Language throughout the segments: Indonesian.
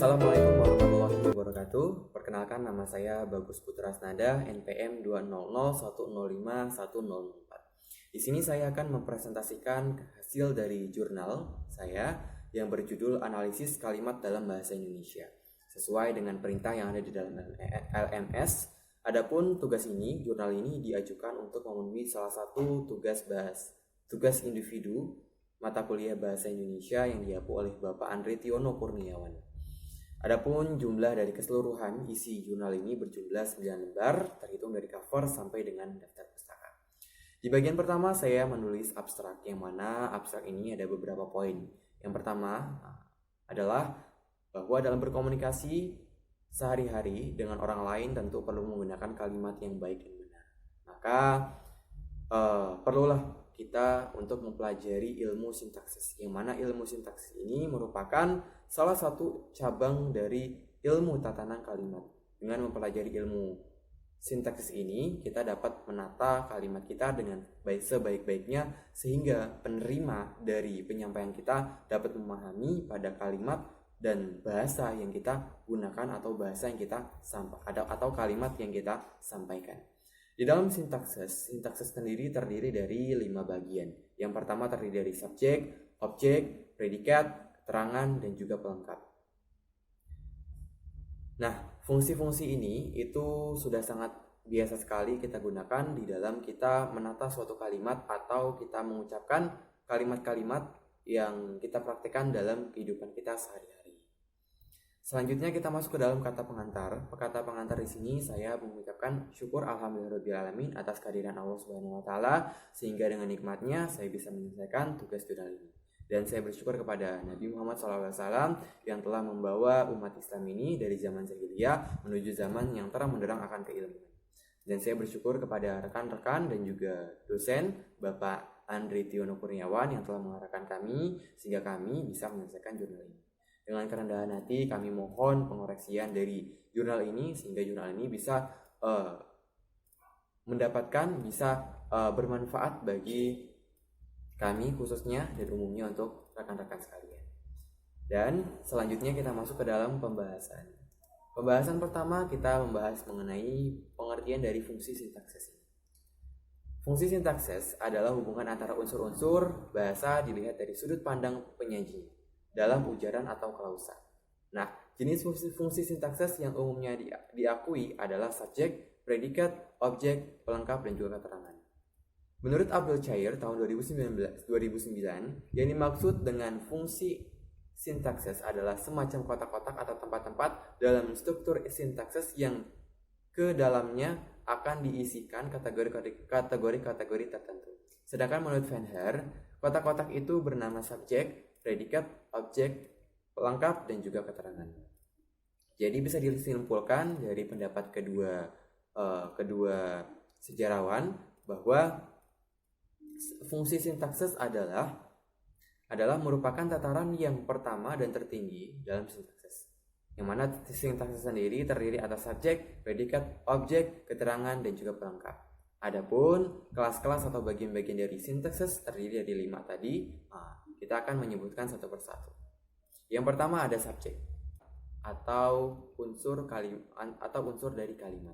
Assalamualaikum warahmatullahi wabarakatuh. Perkenalkan, nama saya Bagus Putra Asnada, NPM 200105104. Di sini saya akan mempresentasikan hasil dari jurnal saya yang berjudul Analisis Kalimat dalam Bahasa Indonesia sesuai dengan perintah yang ada di dalam LMS. Adapun jurnal ini diajukan untuk memenuhi salah satu tugas individu mata kuliah Bahasa Indonesia yang diapu oleh Bapak Andre Tiono Kurniawan. Adapun jumlah dari keseluruhan isi jurnal ini berjumlah 9 lembar, terhitung dari cover sampai dengan daftar pustaka. Di bagian pertama saya menulis abstrak, yang mana abstrak ini ada beberapa poin. Yang pertama adalah bahwa dalam berkomunikasi sehari-hari dengan orang lain tentu perlu menggunakan kalimat yang baik dan benar. Maka perlulah kita untuk mempelajari ilmu sintaksis, yang mana ilmu sintaksis ini merupakan salah satu cabang dari ilmu tatanan kalimat. Dengan mempelajari ilmu sintaksis ini, kita dapat menata kalimat kita dengan sebaik-baiknya, sehingga penerima dari penyampaian kita dapat memahami pada kalimat dan bahasa yang kita gunakan atau bahasa yang kita atau kalimat yang kita sampaikan. Di dalam sintaksis sendiri terdiri dari 5 bagian. Yang pertama terdiri dari subjek, objek, predikat, keterangan, dan juga pelengkap. Nah, fungsi-fungsi ini itu sudah sangat biasa sekali kita gunakan di dalam kita menata suatu kalimat atau kita mengucapkan kalimat-kalimat yang kita praktekkan dalam kehidupan kita sehari-hari. Selanjutnya kita masuk ke dalam kata pengantar. Kata pengantar di sini saya mengucapkan syukur alhamdulillahirabbil alamin atas kehadiran Allah Subhanahu wa taala, sehingga dengan nikmatnya saya bisa menyelesaikan tugas jurnal ini. Dan saya bersyukur kepada Nabi Muhammad SAW yang telah membawa umat Islam ini dari zaman jahiliyah menuju zaman yang terang benderang akan keilmuan. Dan saya bersyukur kepada rekan-rekan dan juga dosen Bapak Andre Tiono Kurniawan yang telah mengarahkan kami sehingga kami bisa menyelesaikan jurnal ini. Dengan kerendahan hati kami mohon pengoreksian dari jurnal ini sehingga jurnal ini bisa bermanfaat bagi kami khususnya dan umumnya untuk rekan-rekan sekalian. Dan selanjutnya kita masuk ke dalam pembahasan. Pembahasan pertama kita membahas mengenai pengertian dari fungsi sintaksis ini. Fungsi sintaksis adalah hubungan antara unsur-unsur bahasa dilihat dari sudut pandang penyaji dalam ujaran atau klausa. Nah, jenis fungsi sintaksis yang umumnya diakui adalah subjek, predikat, objek, pelengkap, dan juga keterangan. Menurut Abdul Chair tahun 2009, yang dimaksud dengan fungsi sintaksis adalah semacam kotak-kotak atau tempat-tempat dalam struktur sintaksis yang ke dalamnya akan diisikan kategori-kategori tertentu. Sedangkan menurut Van Haar, kotak-kotak itu bernama subjek, predikat, objek, pelengkap, dan juga keterangan. Jadi bisa disimpulkan dari pendapat kedua sejarawan bahwa fungsi sintaksis adalah merupakan tataran yang pertama dan tertinggi dalam sintaksis. Yang mana sintaksis sendiri terdiri atas subjek, predikat, objek, keterangan, dan juga pelengkap. Adapun kelas-kelas atau bagian-bagian dari sintaksis terdiri dari 5 tadi. Kita akan menyebutkan satu persatu. Yang pertama ada subjek atau unsur dari kalimat.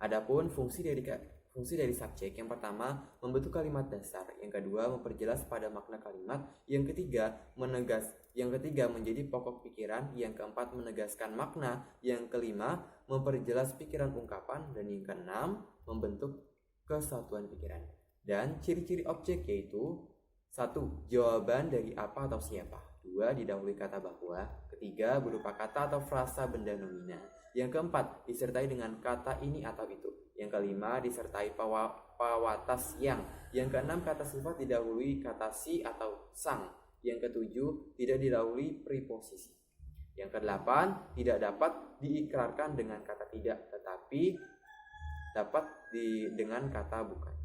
Adapun fungsi dari subjek, yang pertama membentuk kalimat dasar, yang kedua memperjelas pada makna kalimat, yang ketiga menjadi pokok pikiran, yang keempat menegaskan makna, yang kelima memperjelas pikiran ungkapan, dan yang keenam membentuk kesatuan pikiran. Dan ciri-ciri objek yaitu 1. Jawaban dari apa atau siapa. 2. Didahului kata bahwa. 3. Berupa kata atau frasa benda nomina. Yang keempat, disertai dengan kata ini atau itu. Yang kelima, disertai pawatas yang. Yang keenam, kata sifat didahului kata si atau sang. Yang ketujuh, tidak didahului preposisi. Yang kedelapan, tidak dapat diikrarkan dengan kata tidak, tetapi dapat dengan kata bukan.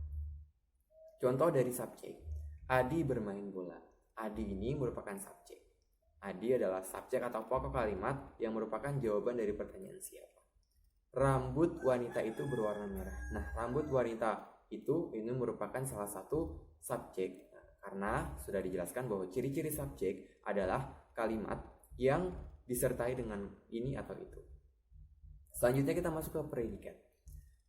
Contoh dari subjek. Adi bermain bola. Adi ini merupakan subjek. Adi adalah subjek atau pokok kalimat yang merupakan jawaban dari pertanyaan siapa. Rambut wanita itu berwarna merah. Nah, rambut wanita ini merupakan salah satu subjek. Karena sudah dijelaskan bahwa ciri-ciri subjek adalah kalimat yang disertai dengan ini atau itu. Selanjutnya kita masuk ke predikat.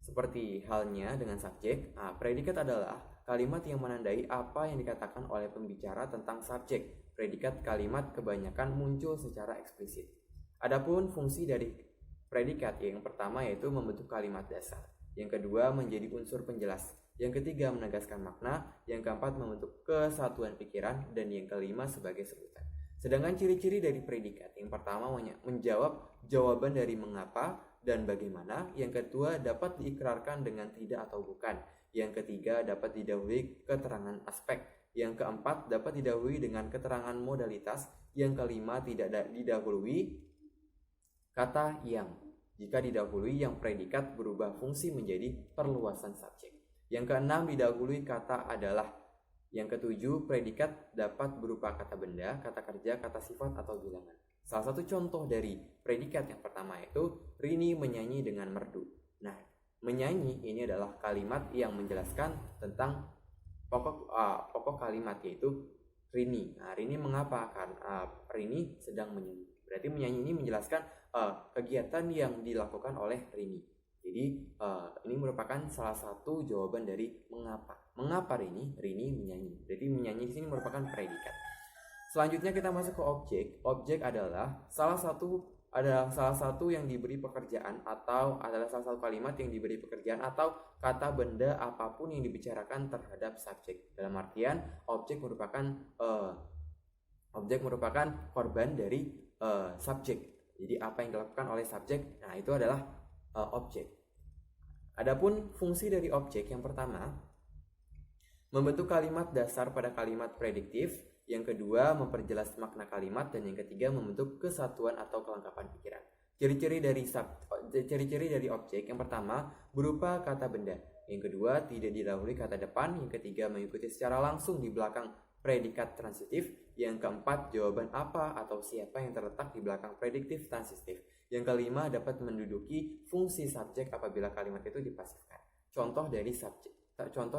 Seperti halnya dengan subjek, predikat adalah kalimat yang menandai apa yang dikatakan oleh pembicara tentang subjek. Predikat kalimat kebanyakan muncul secara eksplisit. Adapun fungsi dari predikat yang pertama yaitu membentuk kalimat dasar. Yang kedua menjadi unsur penjelas. Yang ketiga menegaskan makna. Yang keempat membentuk kesatuan pikiran. Dan yang kelima sebagai sebutan. Sedangkan ciri-ciri dari predikat, yang pertama menjawab jawaban dari mengapa dan bagaimana. Yang kedua dapat diikrarkan dengan tidak atau bukan. Yang ketiga dapat didahului keterangan aspek. Yang keempat dapat didahului dengan keterangan modalitas. Yang kelima tidak didahului kata yang. Jika didahului yang predikat berubah fungsi menjadi perluasan subjek. Yang keenam didahului kata adalah. Yang ketujuh, predikat dapat berupa kata benda, kata kerja, kata sifat, atau bilangan. Salah satu contoh dari predikat yang pertama itu Rini menyanyi dengan merdu. Nah, menyanyi ini adalah kalimat yang menjelaskan tentang pokok kalimat, yaitu Rini. Nah, Rini mengapa? Karena Rini sedang menyanyi. Berarti menyanyi ini menjelaskan kegiatan yang dilakukan oleh Rini. Jadi ini merupakan salah satu jawaban dari mengapa. Mengapa Rini menyanyi? Jadi menyanyi di sini merupakan predikat. Selanjutnya kita masuk ke objek. Objek adalah salah satu yang diberi pekerjaan atau adalah salah satu kalimat yang diberi pekerjaan atau kata benda apapun yang dibicarakan terhadap subjek. Dalam artian objek merupakan korban dari subjek. Jadi apa yang dilakukan oleh subjek, nah itu adalah objek. Adapun fungsi dari objek yang pertama membentuk kalimat dasar pada kalimat prediktif, yang kedua memperjelas makna kalimat, dan yang ketiga membentuk kesatuan atau kelengkapan pikiran. Ciri-ciri dari objek yang pertama berupa kata benda, yang kedua tidak didahului kata depan, yang ketiga mengikuti secara langsung di belakang predikat transitif, yang keempat jawaban apa atau siapa yang terletak di belakang prediktif transitif, yang kelima dapat menduduki fungsi subjek apabila kalimat itu dipasifkan. Contoh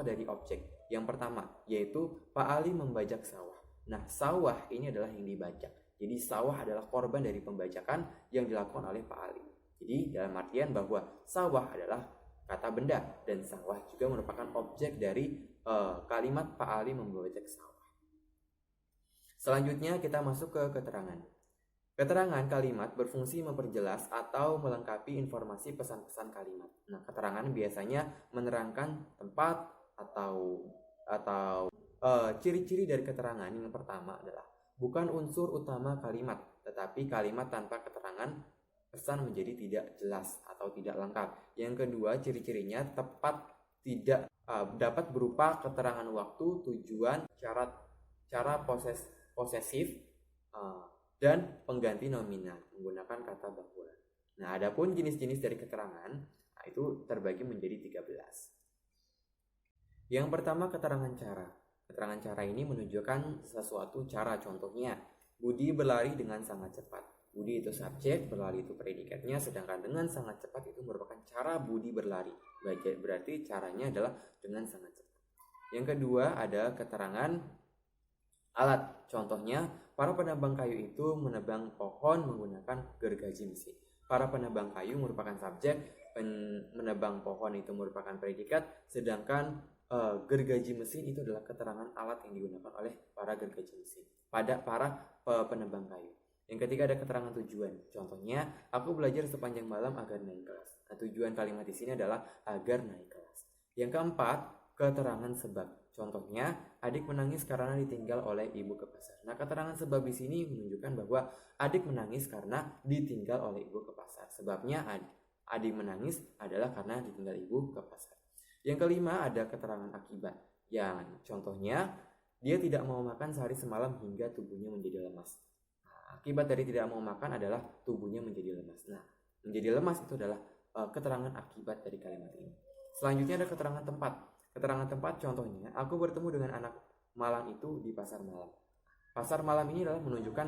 dari objek yang pertama yaitu Pak Ali membajak sawah. Nah, sawah ini adalah yang dibajak. Jadi sawah adalah korban dari pembajakan yang dilakukan oleh Pak Ali. Jadi dalam artian bahwa sawah adalah kata benda dan sawah juga merupakan objek dari kalimat Pak Ali membajak sawah. Selanjutnya kita masuk ke keterangan. Keterangan kalimat berfungsi memperjelas atau melengkapi informasi pesan-pesan kalimat. Nah, keterangan biasanya menerangkan tempat atau ciri-ciri dari keterangan yang pertama adalah bukan unsur utama kalimat, tetapi kalimat tanpa keterangan pesan menjadi tidak jelas atau tidak lengkap. Yang kedua, ciri-cirinya tepat tidak dapat berupa keterangan waktu, tujuan, cara posesif, dan pengganti nominal menggunakan kata bahwa. Nah, adapun jenis-jenis dari keterangan itu terbagi menjadi 13. Yang pertama, keterangan cara. Keterangan cara ini menunjukkan sesuatu cara. Contohnya, Budi berlari dengan sangat cepat. Budi itu subjek, berlari itu predikatnya, sedangkan dengan sangat cepat itu merupakan cara Budi berlari. Berarti caranya adalah dengan sangat cepat. Yang kedua, ada keterangan alat. Contohnya, para penebang kayu itu menebang pohon menggunakan gergaji mesin. Para penebang kayu merupakan subjek, menebang pohon itu merupakan predikat, sedangkan gergaji mesin itu adalah keterangan alat yang digunakan oleh para gergaji mesin pada para penebang kayu. Yang ketiga ada keterangan tujuan. Contohnya, aku belajar sepanjang malam agar naik kelas. Nah, tujuan kalimat di sini adalah agar naik kelas. Yang keempat, keterangan sebab. Contohnya, adik menangis karena ditinggal oleh ibu ke pasar. Nah, keterangan sebab di sini menunjukkan bahwa adik menangis karena ditinggal oleh ibu ke pasar. Sebabnya adik menangis adalah karena ditinggal ibu ke pasar. Yang kelima ada keterangan akibat. Yang contohnya, dia tidak mau makan sehari semalam hingga tubuhnya menjadi lemas. Nah, akibat dari tidak mau makan adalah tubuhnya menjadi lemas. Nah, menjadi lemas itu adalah keterangan akibat dari kalimat ini. Selanjutnya ada keterangan tempat. Keterangan tempat contohnya, aku bertemu dengan anak malang itu di pasar malam. Pasar malam ini adalah menunjukkan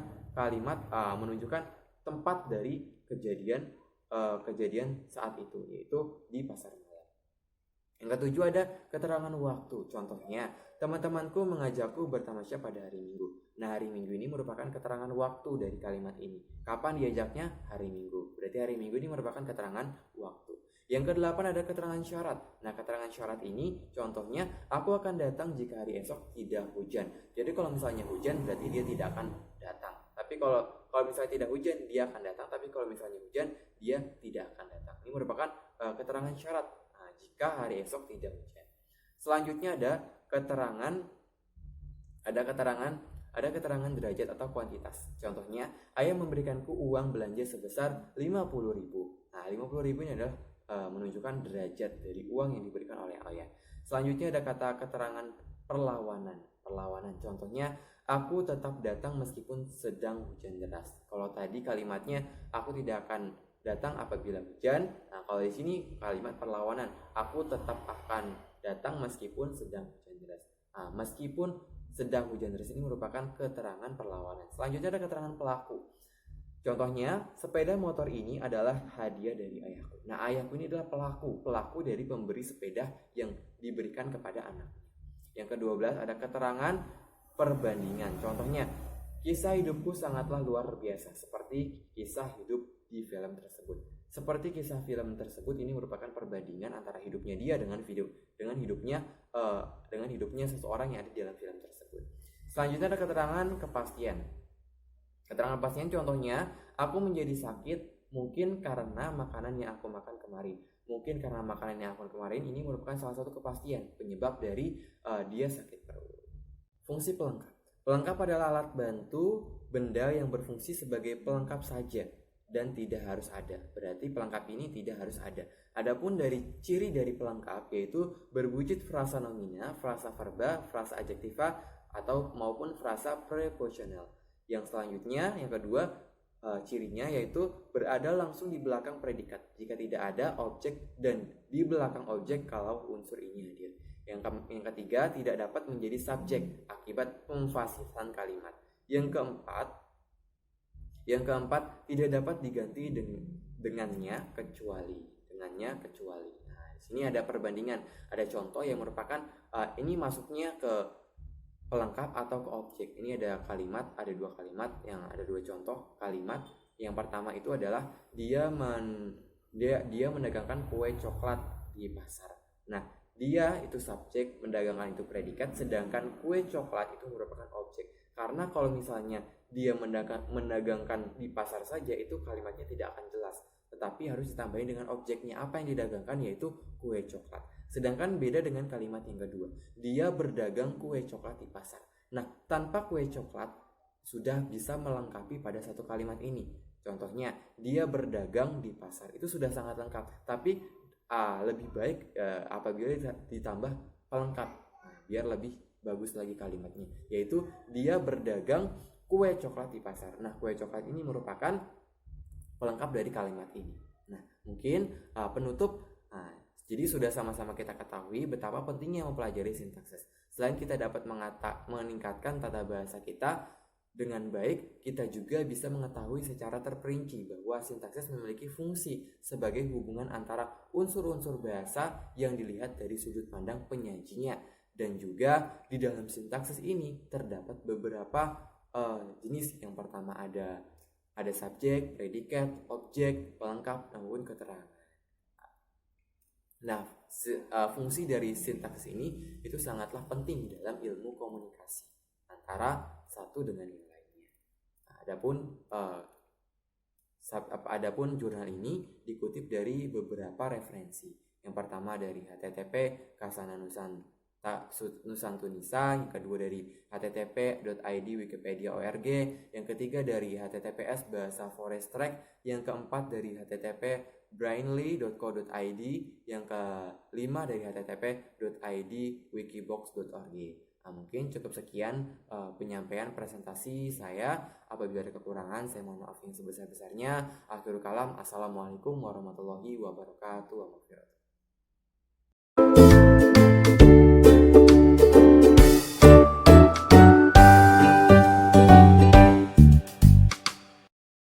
menunjukkan tempat dari kejadian saat itu, yaitu di pasar malam. Yang ketujuh ada keterangan waktu. Contohnya, teman-temanku mengajakku bertamasya pada hari Minggu. Nah, hari Minggu ini merupakan keterangan waktu dari kalimat ini. Kapan diajaknya? Hari Minggu. Berarti hari Minggu ini merupakan keterangan waktu. Yang kedelapan ada keterangan syarat. Nah, keterangan syarat ini contohnya, aku akan datang jika hari esok tidak hujan. Jadi kalau misalnya hujan berarti dia tidak akan datang. Tapi kalau misalnya tidak hujan dia akan datang. Tapi kalau misalnya hujan dia tidak akan datang. Ini merupakan keterangan syarat. Nah, jika hari esok tidak hujan. Selanjutnya ada keterangan derajat atau kuantitas. Contohnya, ayah memberikanku uang belanja sebesar 50.000. Nah, 50.000 ini adalah menunjukkan derajat dari uang yang diberikan oleh ayah. Selanjutnya ada kata keterangan perlawanan. Contohnya, aku tetap datang meskipun sedang hujan deras. Kalau tadi kalimatnya aku tidak akan datang apabila hujan. Nah, kalau di sini kalimat perlawanan, aku tetap akan datang meskipun sedang hujan deras. Nah, meskipun sedang hujan deras ini merupakan keterangan perlawanan. Selanjutnya ada keterangan pelaku. Contohnya, sepeda motor ini adalah hadiah dari ayahku. Nah, ayahku ini adalah pelaku dari pemberi sepeda yang diberikan kepada anak. Yang ke-12 ada keterangan perbandingan. Contohnya, kisah hidupku sangatlah luar biasa, seperti kisah hidup di film tersebut. Seperti kisah film tersebut ini merupakan perbandingan antara hidupnya dia dengan hidupnya seseorang yang ada di dalam film tersebut. Selanjutnya ada keterangan kepastian. Keterangan kepastian contohnya, aku menjadi sakit mungkin karena makanan yang aku makan kemarin. Mungkin karena makanan yang aku makan kemarin ini merupakan salah satu kepastian penyebab dari dia sakit perut. Fungsi pelengkap. Pelengkap adalah alat bantu benda yang berfungsi sebagai pelengkap saja dan tidak harus ada. Berarti pelengkap ini tidak harus ada. Adapun dari ciri dari pelengkap yaitu berwujud frasa nomina, frasa verba, frasa adjektiva atau maupun frasa preposisional. Yang selanjutnya, yang kedua, cirinya yaitu berada langsung di belakang predikat jika tidak ada objek dan di belakang objek kalau unsur ini hadir. Yang ketiga, tidak dapat menjadi subjek akibat pemfasilan kalimat. Yang keempat, tidak dapat diganti dengannya kecuali. Nah, di sini ada perbandingan, ada contoh yang merupakan ini masuknya ke pelengkap atau ke objek. Ini ada dua kalimat yang ada dua contoh kalimat. Yang pertama itu adalah dia mendagangkan kue coklat di pasar. Nah, dia itu subjek, mendagangkan itu predikat, sedangkan kue coklat itu merupakan objek. Karena kalau misalnya dia mendagangkan di pasar saja, itu kalimatnya tidak akan jelas. Tetapi harus ditambahin dengan objeknya, apa yang didagangkan yaitu kue coklat. Sedangkan beda dengan kalimat yang kedua, dia berdagang kue coklat di pasar. Nah, tanpa kue coklat sudah bisa melengkapi pada satu kalimat ini. Contohnya, dia berdagang di pasar, itu sudah sangat lengkap. Tapi lebih baik apabila ditambah pelengkap, biar lebih bagus lagi kalimatnya, yaitu dia berdagang kue coklat di pasar. Nah, kue coklat ini merupakan pelengkap dari kalimat ini. Nah, mungkin penutup. Jadi sudah sama-sama kita ketahui betapa pentingnya mempelajari sintaksis. Selain kita dapat meningkatkan tata bahasa kita dengan baik, kita juga bisa mengetahui secara terperinci bahwa sintaksis memiliki fungsi sebagai hubungan antara unsur-unsur bahasa yang dilihat dari sudut pandang penyajinya. Dan juga di dalam sintaksis ini terdapat beberapa jenis. Yang pertama ada subjek, predikat, objek, pelengkap, maupun keterangan. Nah, fungsi dari sintaksis ini itu sangatlah penting dalam ilmu komunikasi antara satu dengan yang lainnya. Adapun jurnal ini dikutip dari beberapa referensi. Yang pertama dari HTTP Kasana Nusantunisa, yang kedua dari http.id wikipedia.org, yang ketiga dari https bahasa forest track, yang keempat dari http brainly.co.id, yang kelima dari http.id wikibox.org. Nah, mungkin cukup sekian penyampaian presentasi saya. Apabila ada kekurangan, saya mohon maaf yang sebesar-besarnya. Akhirul kalam, assalamualaikum warahmatullahi wabarakatuh.